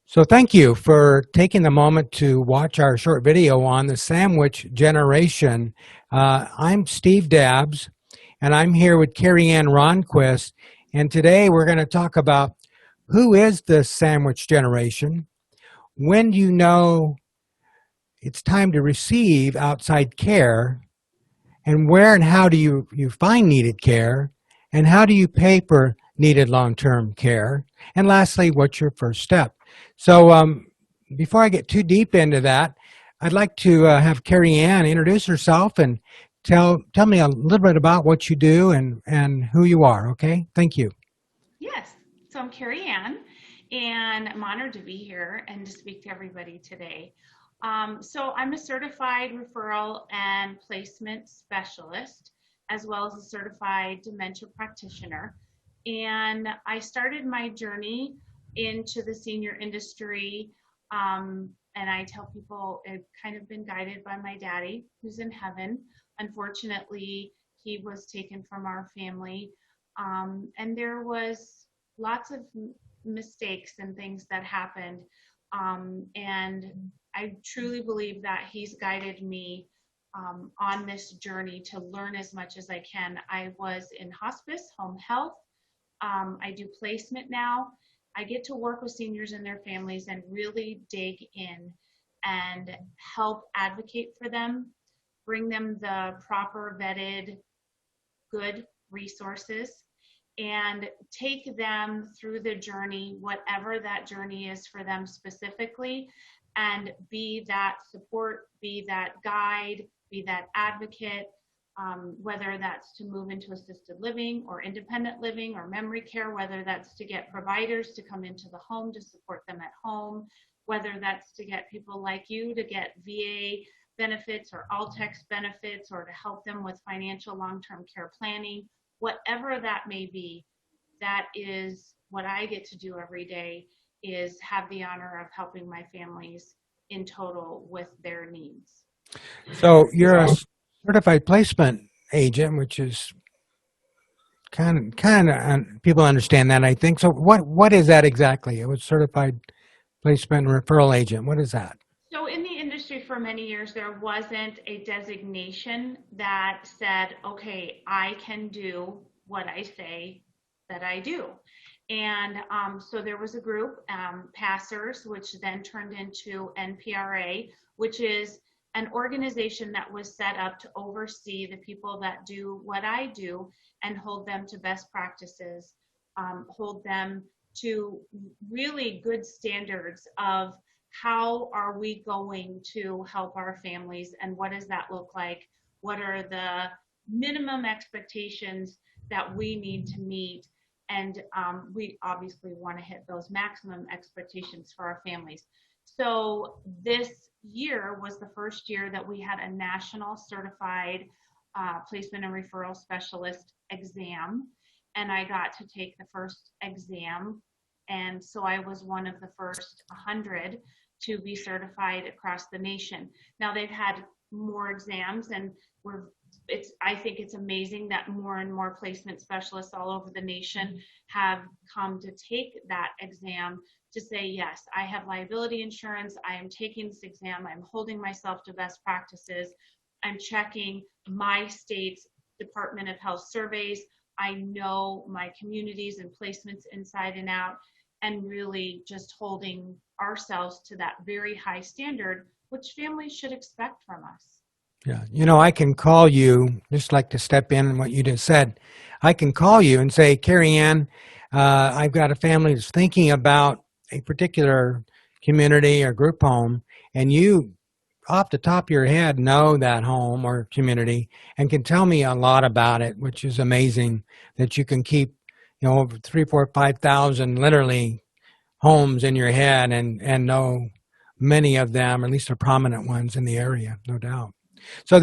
So thank you for taking the moment to watch our short video on the sandwich generation. I'm Steve Dabbs, and I'm here with Kerri and Ronquest, and today we're going to talk about who is the sandwich generation, when do you know it's time to receive outside care, and where and how do you find needed care, and how do you pay for needed long-term care, and lastly, what's your first step? So before I get too deep into that, I'd like to have Kerri Ann introduce herself and tell me a little bit about what you do and who you are, okay? Thank you. Yes, so I'm Kerri Ann, and I'm honored to be here and to speak to everybody today. So I'm a certified referral and placement specialist, as well as a certified dementia practitioner. And I started my journey into the senior industry. And I tell people I've kind of been guided by my daddy, who's in heaven. Unfortunately, he was taken from our family. And there was lots of mistakes and things that happened. And I truly believe that he's guided me on this journey to learn as much as I can. I was in hospice, home health. I do placement now. I get to work with seniors and their families and really dig in and help advocate for them, bring them the proper vetted, good resources, and take them through the journey, whatever that journey is for them specifically, and be that support, be that guide, be that advocate, whether that's to move into assisted living or independent living or memory care, whether that's to get providers to come into the home to support them at home, whether that's to get people like you to get VA benefits or ALTCS benefits, or to help them with financial long-term care planning, whatever that may be. That is what I get to do every day, is have the honor of helping my families in total with their needs. So you're a certified placement agent, which is kind of people understand that, I think. So what is that exactly? It was certified placement and referral agent. What is that? So in the industry for many years, there wasn't a designation that said, okay, I can do what I say that I do. And so there was a group, Passers, which then turned into NPRA, which is an organization that was set up to oversee the people that do what I do and hold them to best practices, hold them to really good standards of how are we going to help our families, and what does that look like? What are the minimum expectations that we need to meet? And we obviously want to hit those maximum expectations for our families. So this year was the first year that we had a national certified placement and referral specialist exam. And I got to take the first exam. And so I was one of the first 100 to be certified across the nation. Now they've had more exams, and I think it's amazing that more and more placement specialists all over the nation have come to take that exam to say, yes, I have liability insurance, I am taking this exam, I'm holding myself to best practices, I'm checking my state's Department of Health surveys, I know my communities and placements inside and out, and really just holding ourselves to that very high standard, which families should expect from us. Yeah, I can call you, just like to step in what you just said. I can call you and say, Kerri Ann, I've got a family that's thinking about a particular community or group home, and you, off the top of your head, know that home or community and can tell me a lot about it, which is amazing that you can keep, over 3, 4, 5,000 literally homes in your head and know many of them, or at least the prominent ones in the area, no doubt. So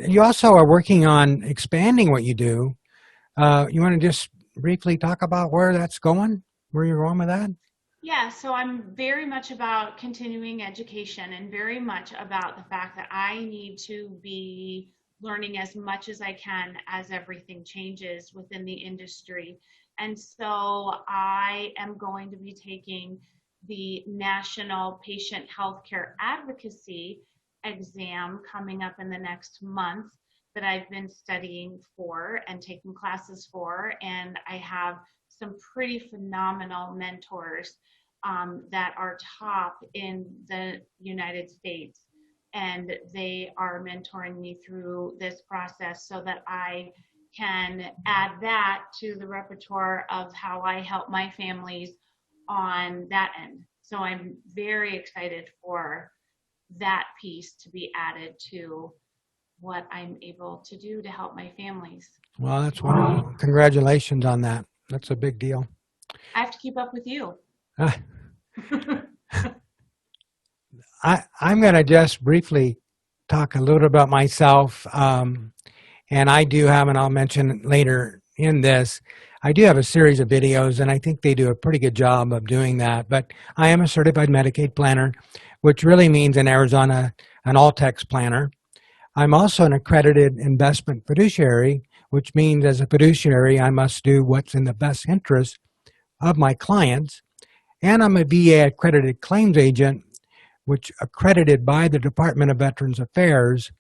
you also are working on expanding what you do. You want to just briefly talk about where that's going, where you're going with that? Yeah, so I'm very much about continuing education and very much about the fact that I need to be learning as much as I can as everything changes within the industry. And so I am going to be taking the National Patient Healthcare Advocacy exam coming up in the next month that I've been studying for and taking classes for. And I have some pretty phenomenal mentors that are top in the United States. And they are mentoring me through this process so that I can add that to the repertoire of how I help my families on that end. So I'm very excited for that piece to be added to what I'm able to do to help my families. Well, that's wonderful. Congratulations on that. That's a big deal. I have to keep up with you. I'm going to just briefly talk a little about myself. And I do have, and I'll mention later in this, I do have a series of videos, and I think they do a pretty good job of doing that. But I am a certified Medicaid planner, which really means in Arizona, an ALTCS planner. I'm also an accredited investment fiduciary, which means as a fiduciary, I must do what's in the best interest of my clients. And I'm a VA accredited claims agent, which accredited by the Department of Veterans Affairs,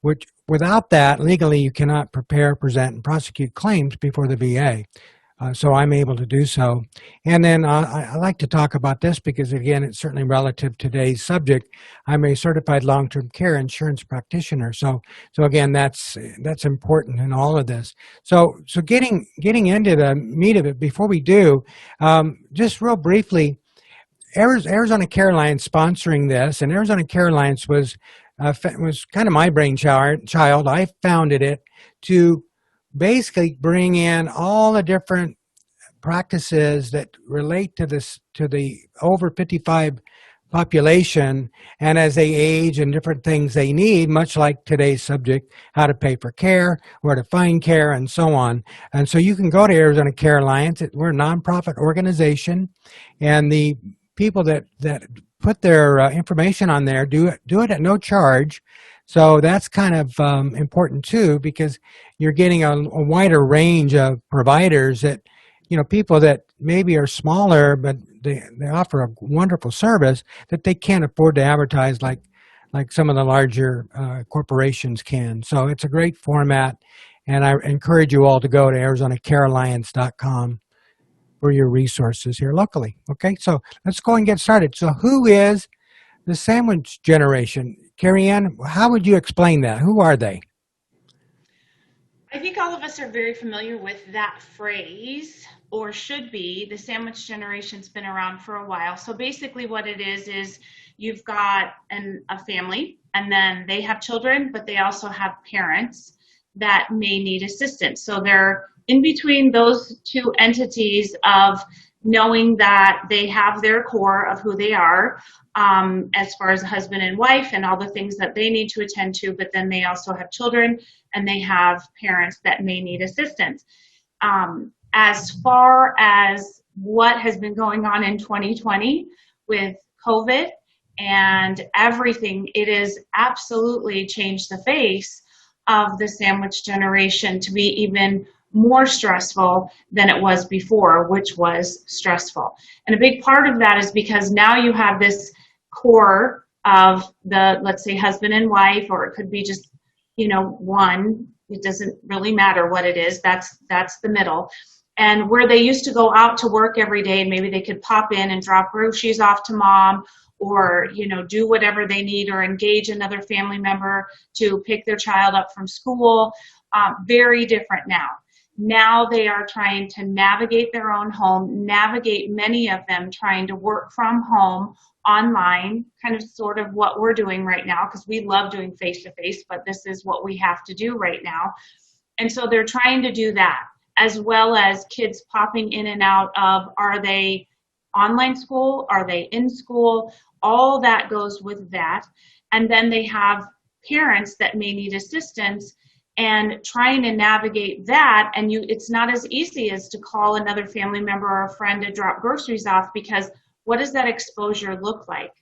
which without that, legally, you cannot prepare, present, and prosecute claims before the VA. So I'm able to do so. And then I like to talk about this because, again, it's certainly relative to today's subject. I'm a certified long-term care insurance practitioner. So again, that's important in all of this. So getting into the meat of it, before we do, just real briefly, Arizona Care Alliance sponsoring this, and Arizona Care Alliance was kind of my brainchild. I founded it to basically bring in all the different practices that relate to the over 55 population, and as they age and different things they need, much like today's subject, how to pay for care, where to find care, and so on. And so you can go to Arizona Care Alliance. We're a nonprofit organization, and the people that put their information on there do it at no charge. So that's kind of important too, because you're getting a wider range of providers that, people that maybe are smaller, but they offer a wonderful service that they can't afford to advertise like some of the larger corporations can. So it's a great format, and I encourage you all to go to ArizonaCareAlliance.com for your resources here locally. Okay, so let's go and get started. So who is the sandwich generation? Kerri Ann, how would you explain that? Who are they? I think all of us are very familiar with that phrase, or should be. The sandwich generation's been around for a while. So basically what it is you've got a family, and then they have children, but they also have parents that may need assistance. So they're in between those two entities of knowing that they have their core of who they are, as far as a husband and wife and all the things that they need to attend to, but then they also have children and they have parents that may need assistance. As far as what has been going on in 2020 with COVID and everything, it has absolutely changed the face of the sandwich generation to be even more stressful than it was before, which was stressful. And a big part of that is because now you have this core of the, let's say, husband and wife, or it could be just, one. It doesn't really matter what it is. That's the middle. And where they used to go out to work every day, and maybe they could pop in and drop groceries off to mom, or do whatever they need, or engage another family member to pick their child up from school. Very different now. Now they are trying to navigate their own home, navigate many of them trying to work from home online, kind of sort of what we're doing right now, because we love doing face-to-face, but this is what we have to do right now. And so they're trying to do that, as well as kids popping in and out of, are they online school? Are they in school? All that goes with that. And then they have parents that may need assistance, and trying to navigate that, and it's not as easy as to call another family member or a friend to drop groceries off, because what does that exposure look like?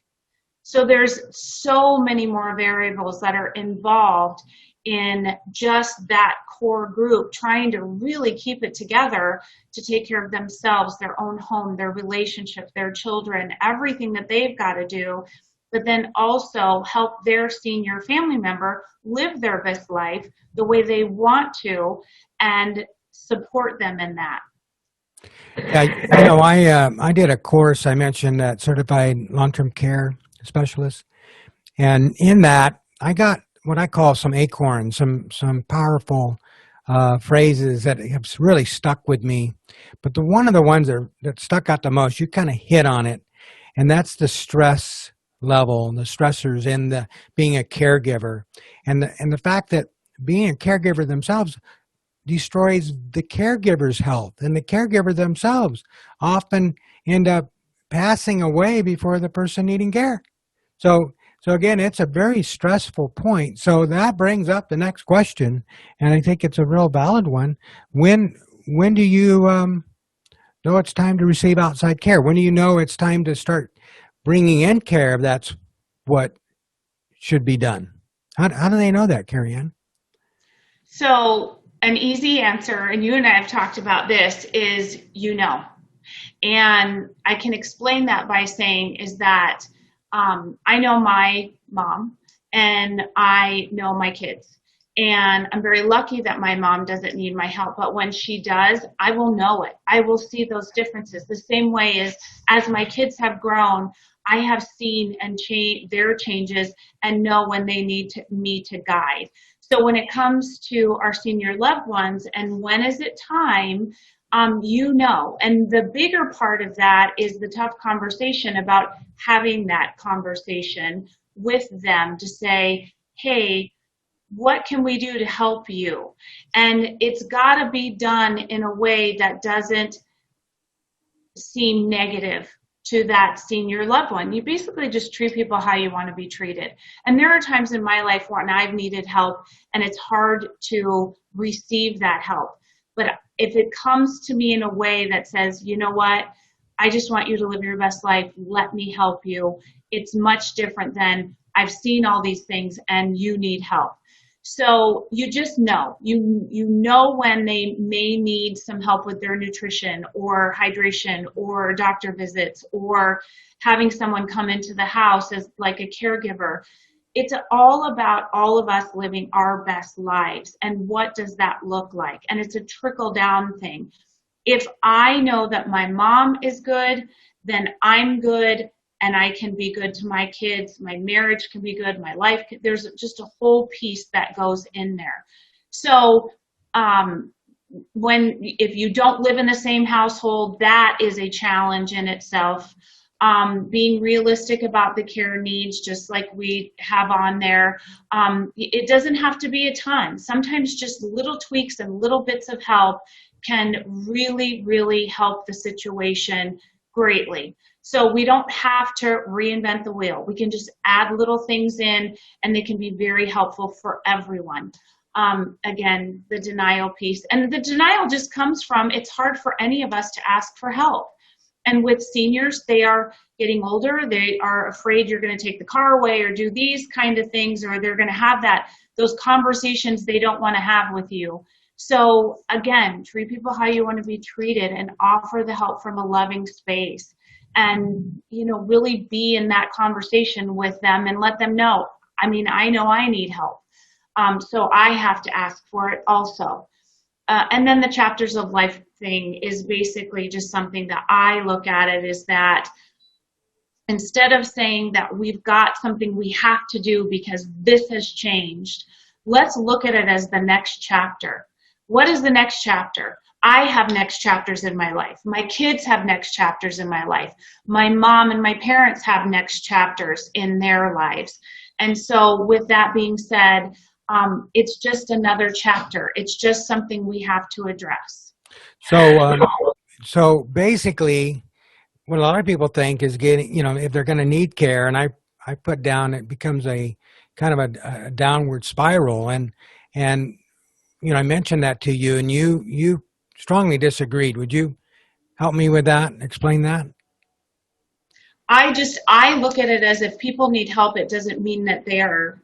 So there's so many more variables that are involved in just that core group, trying to really keep it together to take care of themselves, their own home, their relationship, their children, everything that they've got to do, but then also help their senior family member live their best life the way they want to and support them in that. Yeah, I did a course. I mentioned that certified long-term care specialist, and in that I got what I call some acorns, some powerful phrases that have really stuck with me. But one of the ones that stuck out the most, you kind of hit on it, and that's the stress level, the stressors in the being a caregiver, and the fact that being a caregiver themselves destroys the caregiver's health, and the caregiver themselves often end up passing away before the person needing care. So again, it's a very stressful point. So that brings up the next question, and I think it's a real valid one. When do you know it's time to receive outside care? When do you know it's time to start bringing in care if that's what should be done? How do they know that, Carrie Ann? So an easy answer, and you and I have talked about this, is And I can explain that by saying is that I know my mom and I know my kids. And I'm very lucky that my mom doesn't need my help. But when she does, I will know it. I will see those differences. The same way as my kids have grown, I have seen and their changes and know when they need me to guide. So when it comes to our senior loved ones and when is it time, and the bigger part of that is the tough conversation about having that conversation with them to say, hey, what can we do to help you? And it's got to be done in a way that doesn't seem negative to that senior loved one. You basically just treat people how you want to be treated. And there are times in my life when I've needed help and it's hard to receive that help. But if it comes to me in a way that says, you know what, I just want you to live your best life, let me help you, it's much different than I've seen all these things and you need help. So you just know, you know when they may need some help with their nutrition or hydration or doctor visits or having someone come into the house as like a caregiver. It's all about all of us living our best lives. And what does that look like? And it's a trickle down thing. If I know that my mom is good, then I'm good. And I can be good to my kids, my marriage can be good, my life, there's just a whole piece that goes in there. So if you don't live in the same household, that is a challenge in itself. Being realistic about the care needs, just like we have on there. It doesn't have to be a ton. Sometimes just little tweaks and little bits of help can really, really help the situation greatly. So we don't have to reinvent the wheel. We can just add little things in and they can be very helpful for everyone. Again, the denial piece. And the denial just comes from, it's hard for any of us to ask for help. And with seniors, they are getting older. They are afraid you're going to take the car away or do these kind of things, or they're going to have those conversations they don't want to have with you. So again, treat people how you want to be treated and offer the help from a loving space. And, really be in that conversation with them and let them know, I know I need help. So I have to ask for it also. And then the chapters of life thing is basically just something that I look at it is that instead of saying that we've got something we have to do because this has changed, let's look at it as the next chapter. What is the next chapter? I have next chapters in my life. My kids have next chapters in my life. My mom and my parents have next chapters in their lives. And so with that being said, it's just another chapter. It's just something we have to address. So basically, what a lot of people think is getting, if they're going to need care, and I put down, it becomes a kind of a downward spiral. And I mentioned that to you, and you strongly disagreed. Would you help me with that? Explain that? I look at it as if people need help, it doesn't mean that they are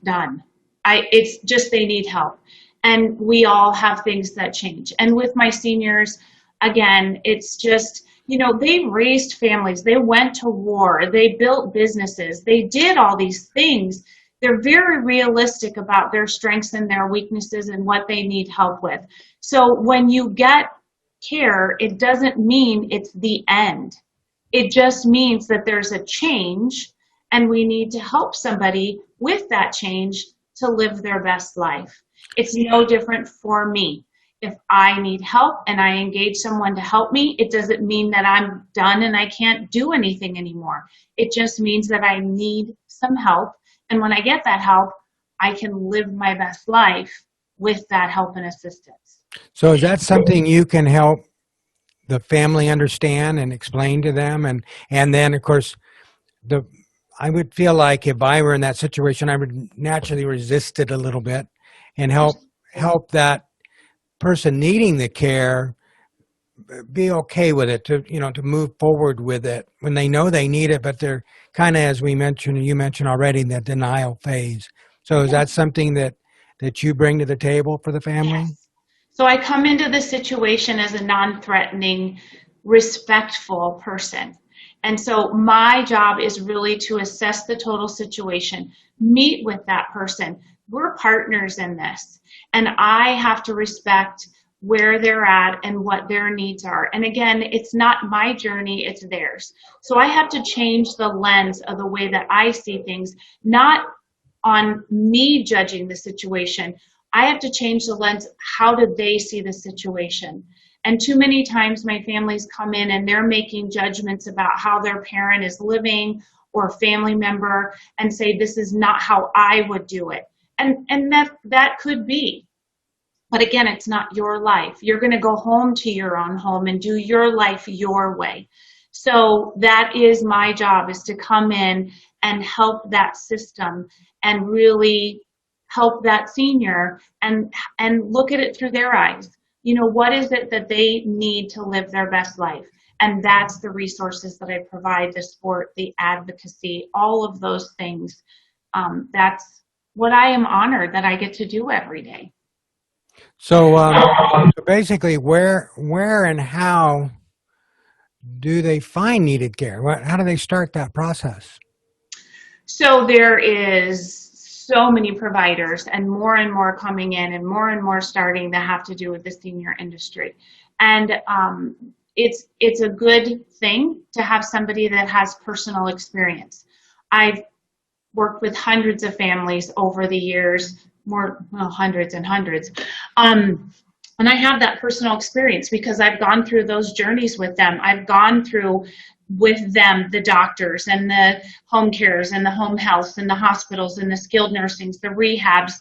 done. It's just they need help. And we all have things that change. And with my seniors, again, it's just, they raised families, they went to war, they built businesses, they did all these things. They're very realistic about their strengths and their weaknesses and what they need help with. So when you get care, it doesn't mean it's the end. It just means that there's a change and we need to help somebody with that change to live their best life. It's no different for me. If I need help and I engage someone to help me, it doesn't mean that I'm done and I can't do anything anymore. It just means that I need some help. And when I get that help, I can live my best life with that help and assistance. So is that something you can help the family understand and explain to them? And then, of course, I would feel like if I were in that situation, I would naturally resist it a little bit and help that person needing the care be okay with it, to move forward with it when they know they need it, but they're kind of, as you mentioned already, the denial phase. So is that something that you bring to the table for the family? Yes. So I come into the situation as a non-threatening, respectful person. And so my job is really to assess the total situation, meet with that person. We're partners in this. And I have to respect where they're at and what their needs are. And again, it's not my journey, it's theirs. So I have to change the lens of the way that I see things, not on me judging the situation. I have to change the lens. How do they see the situation? And too many times my families come in and they're making judgments about how their parent is living or family member and say, this is not how I would do it. And that could be. But again, it's not your life. You're going to go home to your own home and do your life your way. So that is my job, is to come in and help that system and really help that senior and look at it through their eyes. What is it that they need to live their best life? And that's the resources that I provide, the support, the advocacy, all of those things. That's what I am honored that I get to do every day. So, so basically, where and how do they find needed care? How do they start that process? So there is so many providers and more coming in and more starting that have to do with the senior industry. And it's a good thing to have somebody that has personal experience. I've worked with hundreds of families over the years, hundreds and hundreds. And I have that personal experience because I've gone through those journeys with them. I've gone through with them the doctors and the home cares and the home health and the hospitals and the skilled nursings, the rehabs,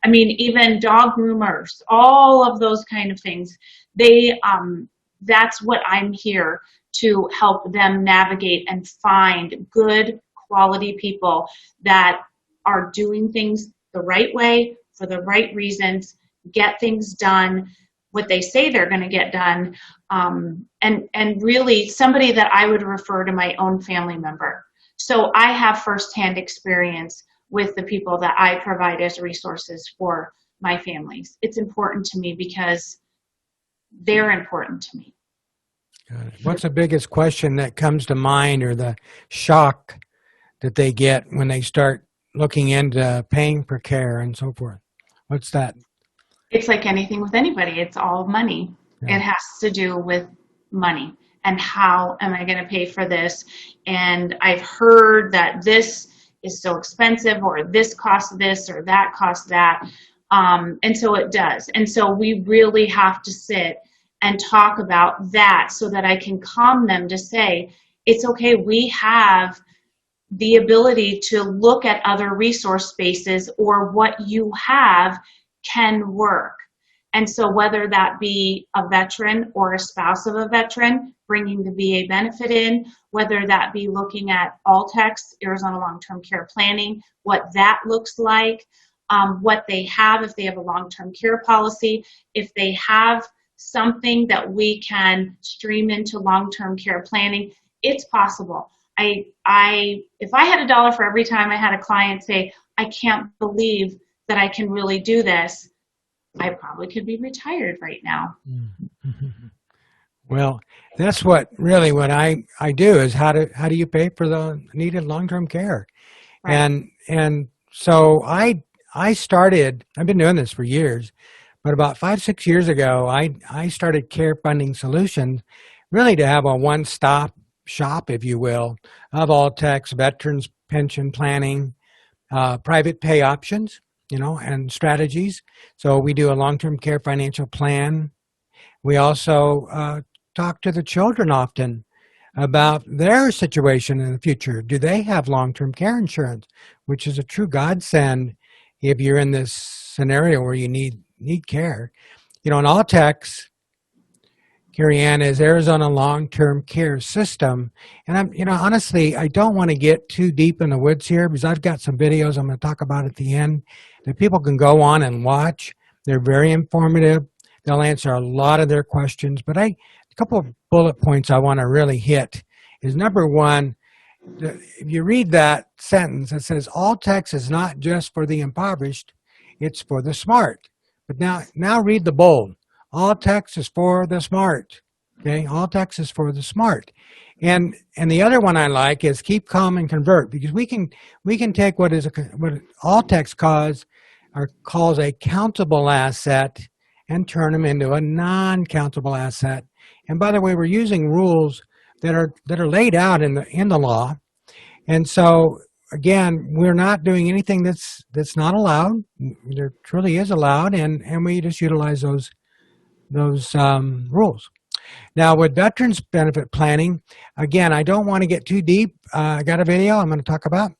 even dog groomers, all of those kind of things. That's what I'm here to help them navigate and find good quality people that are doing things the right way for the right reasons, get things done, what they say they're going to get done, and really somebody that I would refer to my own family member. So I have firsthand experience with the people that I provide as resources for my families. It's important to me because they're important to me. Got it. What's the biggest question that comes to mind, or the shock that they get when they start looking into paying for care and so forth? What's that? It's like anything with anybody. It's all money. Yeah. It has to do with money and how am I going to pay for this? And I've heard that this is so expensive, or this costs this, or that costs that. And so it does. And so we really have to sit and talk about that so that I can calm them to say, it's okay, we have the ability to look at other resource spaces, or what you have can work. And so whether that be a veteran or a spouse of a veteran, bringing the VA benefit in, whether that be looking at ALTCS, Arizona Long-Term Care Planning, what that looks like, what they have, if they have a long-term care policy, if they have something that we can stream into long-term care planning, it's possible. If I had $1 for every time I had a client say, I can't believe that I can really do this, I probably could be retired right now. Well, that's what I do is how do you pay for the needed long-term care? Right. And so I've been doing this for years, but about 5, 6 years ago, I started Care Funding Solutions really to have a one-stop shop, if you will, of ALTCS, veterans pension planning, private pay options, and strategies. So we do a long-term care financial plan. We also talk to the children often about their situation in the future. Do they have long-term care insurance, which is a true godsend if you're in this scenario where you need care. In ALTCS, Kerri Ann, is Arizona Long-Term Care System. And honestly, I don't want to get too deep in the woods here because I've got some videos I'm going to talk about at the end that people can go on and watch. They're very informative. They'll answer a lot of their questions. But a couple of bullet points I want to really hit is, number one, if you read that sentence, it says ALTCS is not just for the impoverished, it's for the smart. But now read the bold. ALTCS is for the smart. Okay, ALTCS is for the smart. And the other one I like is keep calm and convert, because we can take what ALTCS calls a countable asset and turn them into a non-countable asset. And by the way, we're using rules that are laid out in the law. And so again, we're not doing anything that's not allowed. There truly is allowed, and we just utilize those rules. Now, with veterans benefit planning, again, I don't want to get too deep. I got a video I'm going to talk about,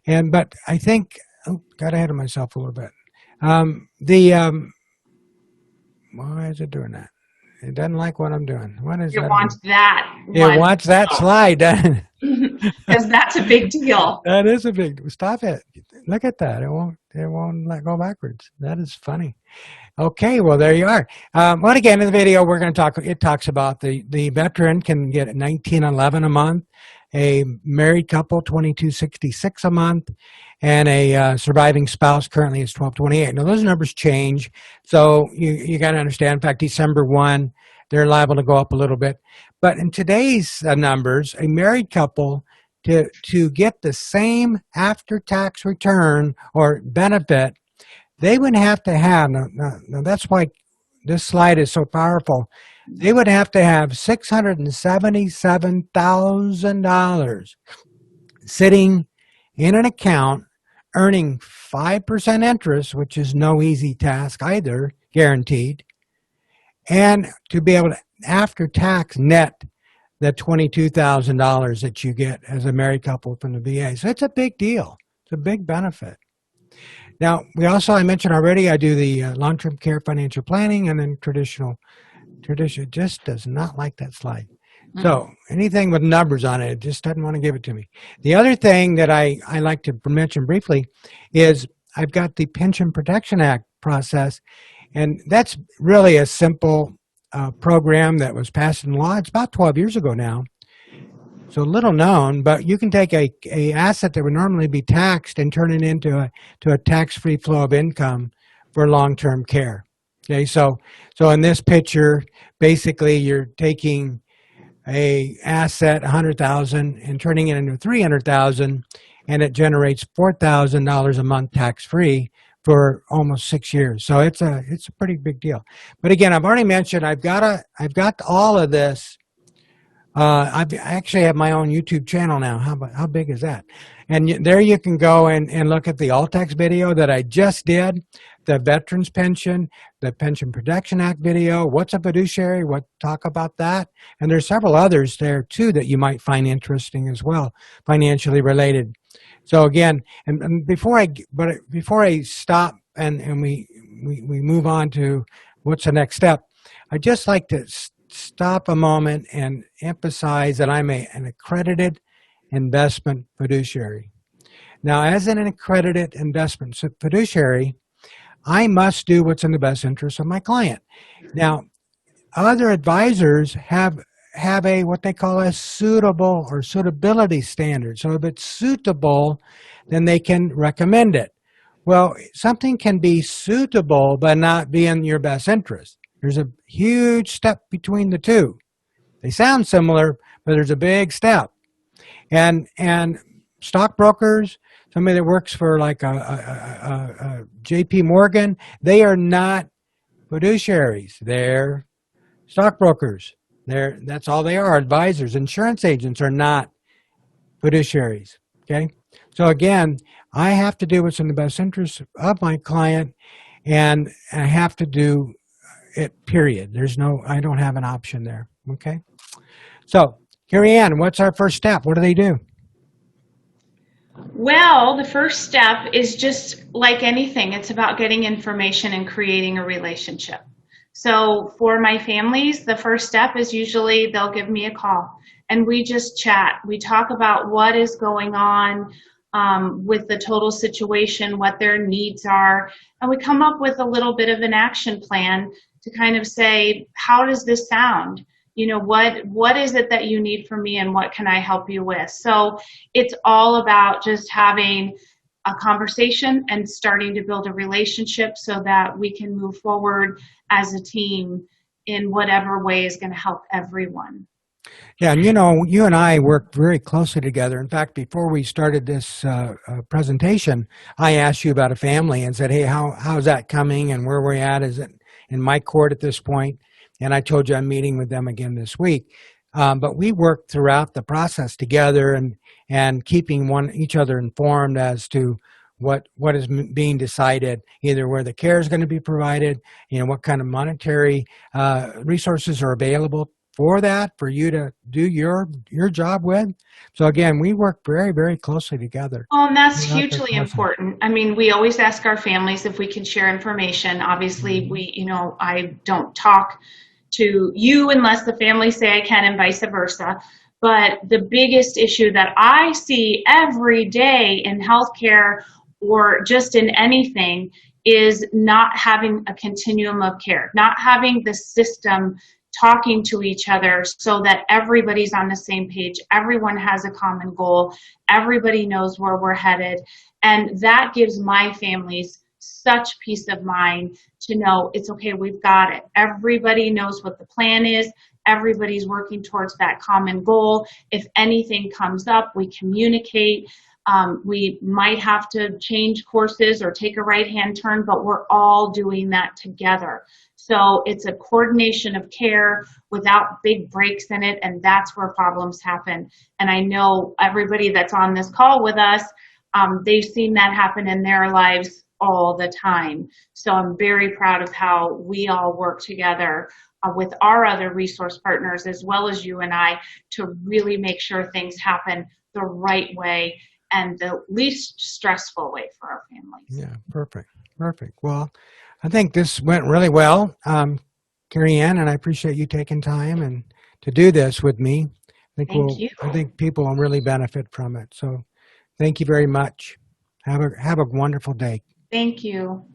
but I think got ahead of myself a little bit. Why is it doing that? It doesn't like what I'm doing. What is It that? wants that. It wants that slide, doesn't it? Because that's a big deal. That is a big. Stop it! Look at that. It won't let go backwards. That is funny. Okay, well there you are. Well, again, in the video we're going to talk. It talks about the veteran can get $19.11 a month, a married couple $22.66 a month, and a surviving spouse currently is $12.28. Now those numbers change, so you got to understand. In fact, December 1, they're liable to go up a little bit. But in today's numbers, a married couple to get the same after-tax return or benefit, they would have to have, now that's why this slide is so powerful, they would have to have $677,000 sitting in an account earning 5% interest, which is no easy task either, guaranteed, and to be able to after-tax net the $22,000 that you get as a married couple from the VA. So it's a big deal. It's a big benefit. Now, I mentioned already, I do the long-term care financial planning, and then tradition just does not like that slide. So anything with numbers on it, it just doesn't want to give it to me. The other thing that I like to mention briefly is I've got the Pension Protection Act process, and that's really a simple program that was passed in law. It's about 12 years ago now. So little known, but you can take a asset that would normally be taxed and turn it into a tax-free flow of income for long-term care. Okay, so in this picture, basically you're taking a asset, $100,000, and turning it into $300,000, and it generates $4,000 a month tax-free for almost 6 years. So it's a pretty big deal. But again, I've already mentioned I've got all of this. I actually have my own YouTube channel now. How big is that? And there you can go and look at the ALTCS video that I just did, the Veterans Pension, the Pension Protection Act video, what's a fiduciary, talk about that. And there's several others there too that you might find interesting as well, financially related. So again, and before I stop and we move on to what's the next step, I'd just like to stop a moment and emphasize that I'm an accredited investment fiduciary. Now, as an accredited investment fiduciary, I must do what's in the best interest of my client. Now, other advisors have what they call a suitable or suitability standard. So if it's suitable, then they can recommend it. Well, something can be suitable but not be in your best interest. There's a huge step between the two. They sound similar, but there's a big step. And stockbrokers, somebody that works for like a J.P. Morgan, they are not fiduciaries. They're stockbrokers. That's all they are, advisors. Insurance agents are not fiduciaries. Okay? So again, I have to do what's in the best interest of my client, and I have to do it, period. I don't have an option there. Okay? So, Kerri Ann, what's our first step? What do they do? Well, the first step is just like anything. It's about getting information and creating a relationship. So for my families, the first step is usually they'll give me a call and we just chat. We talk about what is going on with the total situation, what their needs are, and we come up with a little bit of an action plan to kind of say, how does this sound? You know, what is it that you need from me and what can I help you with? So it's all about just having a conversation and starting to build a relationship so that we can move forward as a team in whatever way is going to help everyone. Yeah, and you know, you and I work very closely together. In fact, before we started this presentation, I asked you about a family and said, hey, how's that coming and where we're at? Is it in my court at this point? And I told you I'm meeting with them again this week. But we work throughout the process together and keeping each other informed as to what is being decided, either where the care is going to be provided, you know, what kind of monetary resources are available for that, for you to do your job with. So again, we work very, very closely together. Oh, and that's hugely important. I mean, we always ask our families if we can share information. Obviously, I don't talk to you unless the family say I can and vice versa. But the biggest issue that I see every day in healthcare or just in anything is not having a continuum of care, not having the system talking to each other so that everybody's on the same page, everyone has a common goal, everybody knows where we're headed. And that gives my families such peace of mind to know it's okay, we've got it. Everybody knows what the plan is. Everybody's working towards that common goal. If anything comes up, we communicate. We might have to change courses or take a right-hand turn, but we're all doing that together. So it's a coordination of care without big breaks in it, and that's where problems happen. And I know everybody that's on this call with us, they've seen that happen in their lives all the time. So I'm very proud of how we all work together with our other resource partners, as well as you and I, to really make sure things happen the right way and the least stressful way for our families. Yeah, perfect. Well, I think this went really well, Kerri Ann, and I appreciate you taking time and to do this with me. I think people will really benefit from it. So thank you very much. Have a wonderful day. Thank you.